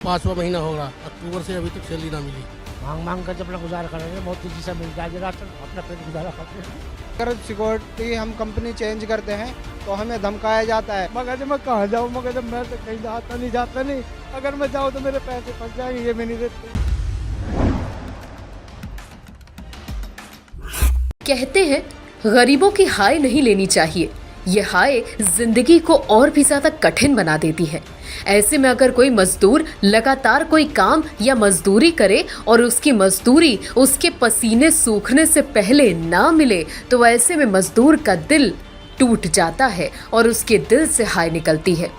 5वां महीना हो रहा, अक्टूबर से अभी तक सैलरी ना मिली। मांग मांग कर अपना गुजारा कर रहे हैं, बहुत तेजी से मिल जाए राशन, अपना पेट गुजारा करते हैं। अगर सिक्योरिटी हम कंपनी चेंज करते हैं तो हमें धमकाया जाता है। मगर जब मैं कहाँ जाऊँ, मगर जब मैं तो कहीं जाता नहीं, अगर मैं जाऊँ तो मेरे पैसे फंस जाएंगे, ये भी नहीं देते। कहते हैं गरीबों की हाय नहीं लेनी चाहिए, ये हाय जिंदगी को और भी ज्यादा कठिन बना देती है। ऐसे में अगर कोई मजदूर लगातार कोई काम या मजदूरी करे और उसकी मजदूरी उसके पसीने सूखने से पहले ना मिले, तो ऐसे में मजदूर का दिल टूट जाता है और उसके दिल से हाय निकलती है।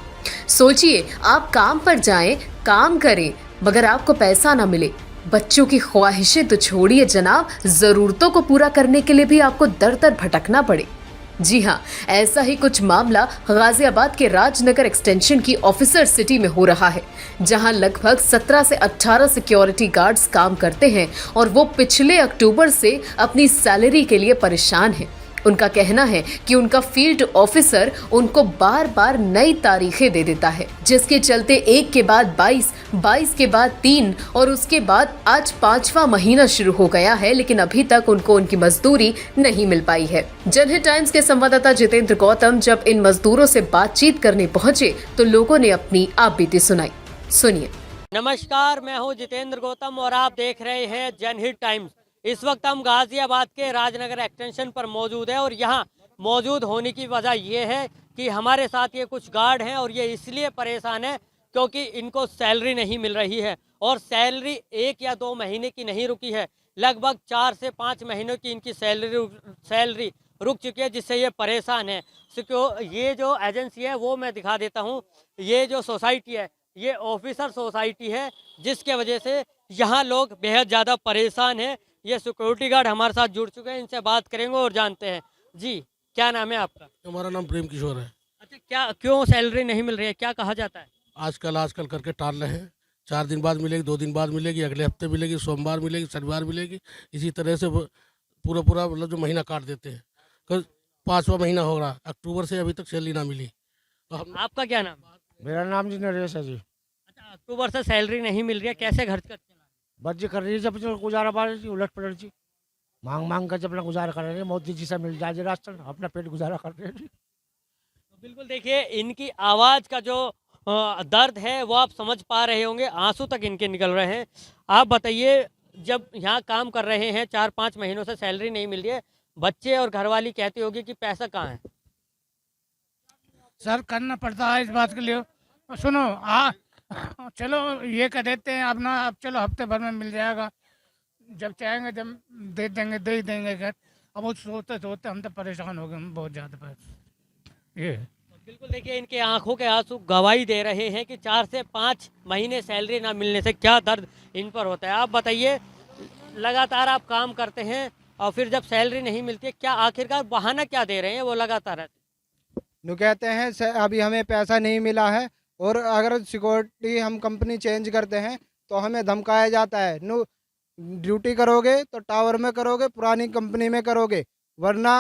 सोचिए, आप काम पर जाएं, काम करें, मगर आपको पैसा ना मिले। बच्चों की ख्वाहिशें तो छोड़िए जनाब, जरूरतों को पूरा करने के लिए भी आपको दर दर भटकना पड़े। जी हाँ, ऐसा ही कुछ मामला गाजियाबाद के राजनगर एक्सटेंशन की ऑफिसर सिटी में हो रहा है, जहां लगभग 17 से 18 सिक्योरिटी गार्ड्स काम करते हैं और वो पिछले अक्टूबर से अपनी सैलरी के लिए परेशान हैं। उनका कहना है कि उनका फील्ड ऑफिसर उनको बार बार नई तारीखें दे देता है, जिसके चलते एक के बाद 22 के बाद 3 और उसके बाद आज 5वां महीना शुरू हो गया है, लेकिन अभी तक उनको उनकी मजदूरी नहीं मिल पाई है। जनहित टाइम्स के संवाददाता जितेंद्र गौतम जब इन मजदूरों से बातचीत करने पहुंचे तो लोगों ने अपनी आपबीती सुनाई। सुनिए। नमस्कार, मैं हूं जितेंद्र गौतम और आप देख रहे हैं जनहित टाइम्स। इस वक्त हम गाजियाबाद के राजनगर एक्सटेंशन पर मौजूद है और यहाँ मौजूद होने की वजह ये है कि हमारे साथ ये कुछ गार्ड हैं और ये इसलिए परेशान है क्योंकि इनको सैलरी नहीं मिल रही है और सैलरी 1 या 2 महीने की नहीं रुकी है, लगभग 4 से 5 महीनों की इनकी सैलरी रुक चुकी है, जिससे ये परेशान है। ये जो एजेंसी है वो मैं दिखा देता हूँ। ये जो सोसाइटी है ये ऑफिसर सोसाइटी है, जिसके वजह से यहाँ लोग बेहद ज़्यादा परेशान हैं। ये सिक्योरिटी गार्ड हमारे साथ जुड़ चुके हैं, इनसे बात करेंगे और जानते हैं। जी, क्या नाम है आपका? हमारा नाम प्रेम किशोर है। अच्छा, क्या क्यों सैलरी नहीं मिल रही है, क्या कहा जाता है? आजकल करके टाल रहे हैं। 4 दिन बाद मिलेगी, 2 दिन बाद मिलेगी, अगले हफ्ते मिलेगी, सोमवार मिलेगी, शनिवार मिलेगी। इसी तरह से पूरा मतलब जो महीना काट देते हैं। कल 5वां महीना हो रहा, अक्टूबर से अभी तक सैलरी ना मिली। तो हम आपका क्या नाम? मेरा नाम जी नरेश है जी। अच्छा, अक्टूबर से सैलरी नहीं मिल रही है, कैसे घर का चला? बच्चे कर रही है जब गुजारा पा रही, उलट पलट जी, मांग मांग कर अपना गुजारा कर रहे हैं, बहुत तेजी से मिल जाए राशन, अपना पेट गुजारा कर रहे हैं जी। तो बिल्कुल देखिए, इनकी आवाज़ का जो दर्द है वो आप समझ पा रहे होंगे, आंसू तक इनके निकल रहे हैं। आप बताइए, जब यहाँ काम कर रहे हैं 4-5 महीनों से सैलरी नहीं मिल रही है, बच्चे और घरवाली कहती होगी कि पैसा कहाँ है? सर करना पड़ता है इस बात के लिए। सुनो चलो ये कह देते हैं अब चलो हफ्ते भर में मिल जाएगा, जब चाहेंगे जब दे ही देंगे घर। अब वो सोते हम तो परेशान हो गए बहुत ज़्यादा। ये बिल्कुल देखिए, इनके आंखों के आंसू गवाही दे रहे हैं कि 4 से 5 महीने सैलरी ना मिलने से क्या दर्द इन पर होता है। आप बताइए, लगातार आप काम करते हैं और फिर जब सैलरी नहीं मिलती है, क्या आखिरकार बहाना क्या दे रहे हैं वो लगातार? नो कहते हैं अभी हमें पैसा नहीं मिला है, और अगर सिक्योरिटी हम कंपनी चेंज करते हैं तो हमें धमकाया जाता है। नो ड्यूटी करोगे तो टावर में करोगे, पुरानी कंपनी में करोगे, वरना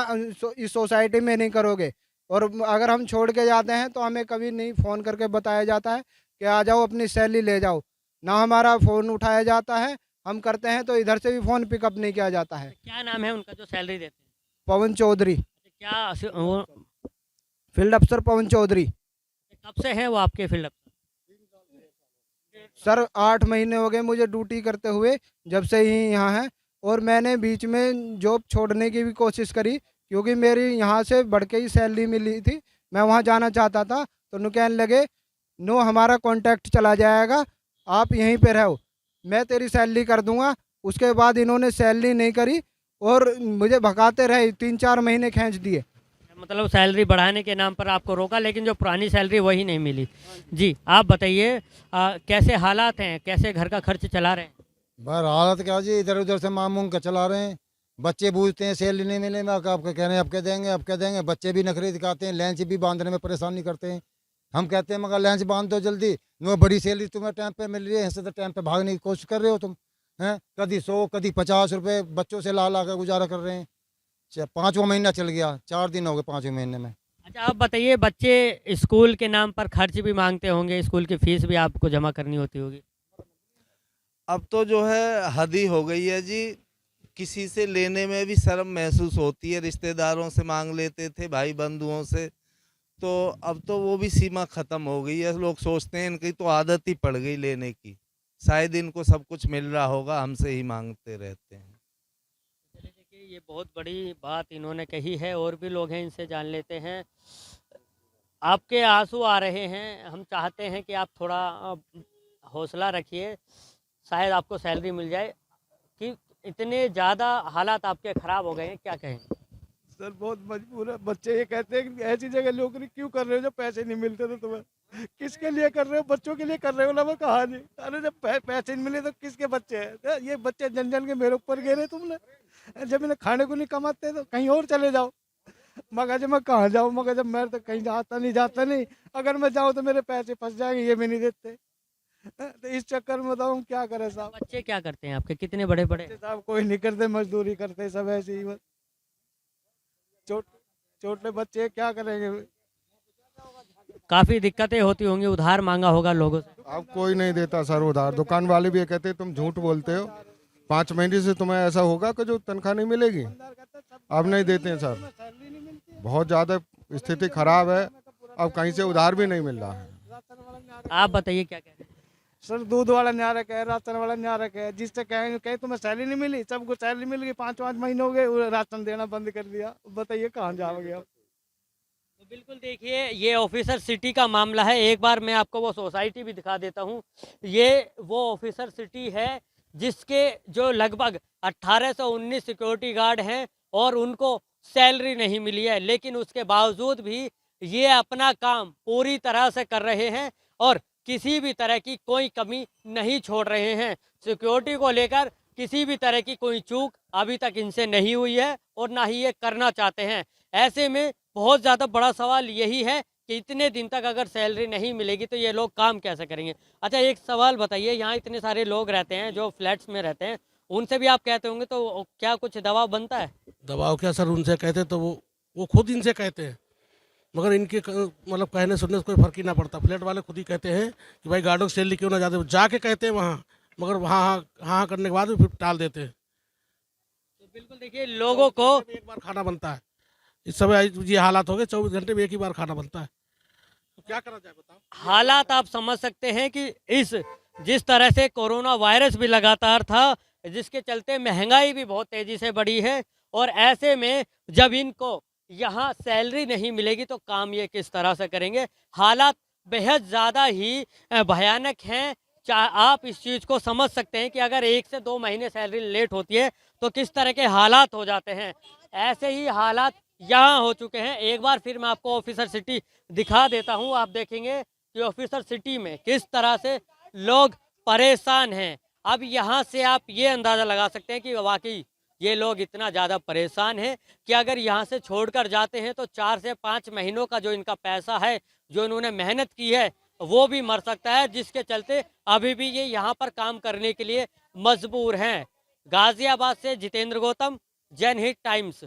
इस सोसाइटी में नहीं करोगे। और अगर हम छोड़ के जाते हैं तो हमें कभी नहीं फ़ोन करके बताया जाता है कि आ जाओ अपनी सैलरी ले जाओ। ना हमारा फ़ोन उठाया जाता है, हम करते हैं तो इधर से भी फ़ोन पिकअप नहीं किया जाता है। क्या नाम है उनका जो सैलरी देते हैं? पवन चौधरी, क्या वो फील्ड अफसर पवन चौधरी। कब से हैं वो आपके फील्ड अफसर? सर 8 महीने हो गए मुझे ड्यूटी करते हुए, जब से ही यहाँ है। और मैंने बीच में जॉब छोड़ने की भी कोशिश करी, क्योंकि मेरी यहाँ से बढ़ के ही सैलरी मिली थी। मैं वहाँ जाना चाहता था तो नु कहने लगे, नो हमारा कॉन्टैक्ट चला जाएगा, आप यहीं पे रहो, मैं तेरी सैलरी कर दूँगा। उसके बाद इन्होंने सैलरी नहीं करी और मुझे भगाते रहे, 3-4 महीने खींच दिए। मतलब सैलरी बढ़ाने के नाम पर आपको रोका, लेकिन जो पुरानी सैलरी वही नहीं मिली। जी, आप बताइए, कैसे हालात हैं, कैसे घर का खर्च चला रहे हैं? बाहर हालत क्या जी, इधर उधर से मांग कर चला रहे हैं। बच्चे पूछते हैं सैलरी नहीं मिले, मैं आपको कह रहे हैं अब कह देंगे। बच्चे भी नखरे दिखाते हैं, लंच भी बांधने में परेशानी करते हैं। हम कहते हैं मगर लंच बांध दो जल्दी, नो बड़ी सैलरी तुम्हें टाइम पे मिल रही है, ऐसे तो टाइम पे भागने की कोशिश कर रहे हो तुम हैं। कभी 100 कभी 50 रुपये बच्चों से ला कर गुजारा कर रहे हैं। 5वां महीना चल गया, 4 दिन हो गए 5वें महीने में। अच्छा, आप बताइए, बच्चे स्कूल के नाम पर खर्च भी मांगते होंगे, स्कूल की फीस भी आपको जमा करनी होती होगी? अब तो जो है हद ही हो गई है जी। किसी से लेने में भी शर्म महसूस होती है। रिश्तेदारों से मांग लेते थे, भाई बंधुओं से, तो अब तो वो भी सीमा खत्म हो गई है। लोग सोचते हैं इनकी तो आदत ही पड़ गई लेने की, शायद इनको सब कुछ मिल रहा होगा, हमसे ही मांगते रहते हैं। चलिए देखिए, ये बहुत बड़ी बात इन्होंने कही है। और भी लोग हैं, इनसे जान लेते हैं। आपके आंसू आ रहे हैं, हम चाहते हैं कि आप थोड़ा हौसला रखिए, शायद आपको सैलरी मिल जाए। कि इतने ज़्यादा हालात आपके ख़राब हो गए हैं, क्या कहें? सर बहुत मजबूर है। बच्चे ये कहते हैं कि ऐसी जगह नौकरी क्यों कर रहे हो जब पैसे नहीं मिलते थे तुम्हें? किसके लिए कर रहे हो? बच्चों के लिए कर रहे हो ना? वो कहा नहीं। अरे जब पैसे नहीं मिले तो किसके बच्चे हैं? ये बच्चे जन जन के मेरे ऊपर गिरे तुमने। जब इन्हें खाने को नहीं कमाते तो कहीं और चले जाओ। मगर जब मैं कहाँ जाऊँ? मगर जब मैं तो कहीं जाता नहीं। अगर मैं जाऊँ तो मेरे पैसे फंस जाएंगे, ये भी नहीं देते। तो इस चक्कर में बताओ हम क्या करें साहब। बच्चे क्या करते हैं आपके? कितने बड़े बड़े? साहब कोई नहीं करते, मजदूरी करते सब ऐसे ही बस। छोटे बच्चे क्या करेंगे? काफ़ी दिक्कतें होती होंगी, उधार मांगा होगा लोगों से? अब कोई नहीं देता सर उधार। दुकान वाले भी ये कहते हैं तुम झूठ बोलते हो, 5 महीने से तुम्हें ऐसा होगा कि जो तनख्वाह नहीं मिलेगी। अब नहीं देते हैं सर, बहुत ज़्यादा स्थिति खराब है। अब कहीं से उधार भी नहीं मिल रहा है। आप बताइए क्या कह रहे हैं? सर दूध वाला न्यारक है, राशन वाला न्यारक है। जिससे कहें तुम्हें सैलरी नहीं मिली, सबको सैलरी मिल गई, 5 महीने हो गए, वो राशन देना बंद कर दिया। बताइए कहाँ जाओगे आप? तो बिल्कुल देखिए, ये ऑफिसर सिटी का मामला है। एक बार मैं आपको वो सोसाइटी भी दिखा देता हूँ। ये वो ऑफिसर सिटी है जिसके जो लगभग 18 से 19 सिक्योरिटी गार्ड हैं और उनको सैलरी नहीं मिली है, लेकिन उसके बावजूद भी ये अपना काम पूरी तरह से कर रहे हैं और किसी भी तरह की कोई कमी नहीं छोड़ रहे हैं। सिक्योरिटी को लेकर किसी भी तरह की कोई चूक अभी तक इनसे नहीं हुई है और ना ही ये करना चाहते हैं। ऐसे में बहुत ज़्यादा बड़ा सवाल यही है कि इतने दिन तक अगर सैलरी नहीं मिलेगी तो ये लोग काम कैसे करेंगे? अच्छा, एक सवाल बताइए, यहाँ इतने सारे लोग रहते हैं जो फ्लैट्स में रहते हैं, उनसे भी आप कहते होंगे, तो क्या कुछ दबाव बनता है? दबाव क्या सर, उनसे कहते तो वो खुद इनसे कहते हैं, मगर इनके मतलब कहने सुनने से कोई फर्क ही ना पड़ता। फ्लैट वाले खुद ही कहते हैं कि भाई गार्डों की सैलरी क्यों ना जाते, जाके कहते हैं वहाँ, मगर वहाँ हाँ करने के बाद भी फिर टाल देते हैं। तो बिल्कुल देखिए, लोगों को एक बार खाना बनता है। इस समय ये हालात हो गए, 24 घंटे में एक ही बार खाना बनता है, तो क्या करा जाए बताओ? हालात आप समझ सकते हैं कि जिस तरह से कोरोना वायरस भी लगातार था, जिसके चलते महंगाई भी बहुत तेज़ी से बढ़ी है, और ऐसे में जब इनको यहाँ सैलरी नहीं मिलेगी तो काम ये किस तरह से करेंगे? हालात बेहद ज़्यादा ही भयानक हैं। आप इस चीज़ को समझ सकते हैं कि अगर 1 से 2 महीने सैलरी लेट होती है तो किस तरह के हालात हो जाते हैं। ऐसे ही हालात यहाँ हो चुके हैं। एक बार फिर मैं आपको ऑफिसर सिटी दिखा देता हूँ। आप देखेंगे कि ऑफिसर सिटी में किस तरह से लोग परेशान हैं। अब यहाँ से आप ये अंदाज़ा लगा सकते हैं कि वाकई ये लोग इतना ज़्यादा परेशान हैं कि अगर यहाँ से छोड़कर जाते हैं तो 4 से 5 महीनों का जो इनका पैसा है, जो इन्होंने मेहनत की है, वो भी मर सकता है, जिसके चलते अभी भी ये यहाँ पर काम करने के लिए मजबूर हैं। गाजियाबाद से जितेंद्र गौतम, जनहित टाइम्स।